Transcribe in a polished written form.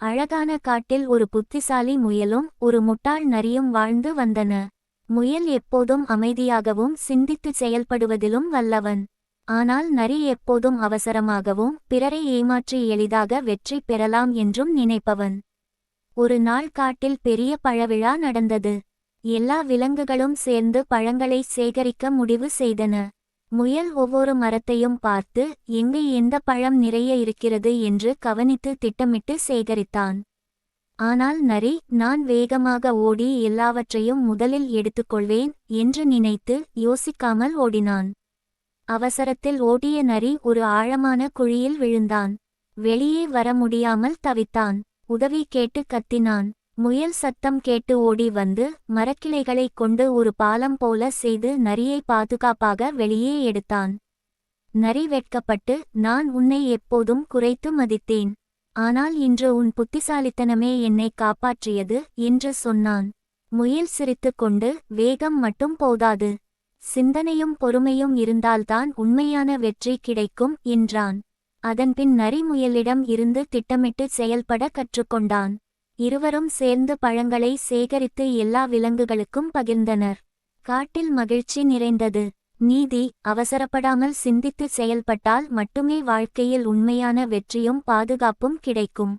அழகான காட்டில் ஒரு புத்திசாலி முயலும் ஒரு முட்டாள் நரியும் வாழ்ந்து வந்தன. முயல் எப்போதும் அமைதியாகவும் சிந்தித்து செயல்படுவதிலும் வல்லவன். ஆனால் நரி எப்போதும் அவசரமாகவும் பிறரை ஏமாற்றி எளிதாக வெற்றி பெறலாம் என்றும் நினைப்பவன். ஒரு நாள் காட்டில் பெரிய பழவிழா நடந்தது. எல்லா விலங்குகளும் சேர்ந்து பழங்களை சேகரிக்க முடிவு செய்தன. முயல் ஒவ்வொரு மரத்தையும் பார்த்து எங்கே எந்த பழம் நிறைய இருக்கிறது என்று கவனித்து திட்டமிட்டு சேகரித்தான். ஆனால் நரி, நான் வேகமாக ஓடி எல்லாவற்றையும் முதலில் எடுத்துக்கொள்வேன் என்று நினைத்து யோசிக்காமல் ஓடினான். அவசரத்தில் ஓடிய நரி ஒரு ஆழமான குழியில் விழுந்தான். வெளியே வர முடியாமல் தவித்தான். உதவி கேட்டு கத்தினான். முயல் சத்தம் கேட்டு ஓடி வந்து மரக்கிளைகளைக் கொண்டு ஒரு பாலம் போல செய்து நரியை பாதுகாப்பாக வெளியே எடுத்தான். நரி வெட்கப்பட்டு, நான் உன்னை எப்போதும் குறைத்து மதித்தேன். ஆனால் இன்று உன் புத்திசாலித்தனமே என்னை காப்பாற்றியது என்று சொன்னான். முயல் சிரித்துக்கொண்டு, வேகம் மட்டும் போதாது, சிந்தனையும் பொறுமையும் இருந்தால்தான் உண்மையான வெற்றி கிடைக்கும் என்றான். அதன்பின் நரி முயலிடம் இருந்து திட்டமிட்டு செயல்பட கற்றுக்கொண்டான். இருவரும் சேர்ந்து பழங்களை சேகரித்து எல்லா விலங்குகளுக்கும் பகிர்ந்தனர். காட்டில் மகிழ்ச்சி நிறைந்தது. நீதி: அவசரப்படாமல் சிந்தித்து செயல்பட்டால் மட்டுமே வாழ்க்கையில் உண்மையான வெற்றியும் பாதுகாப்பும் கிடைக்கும்.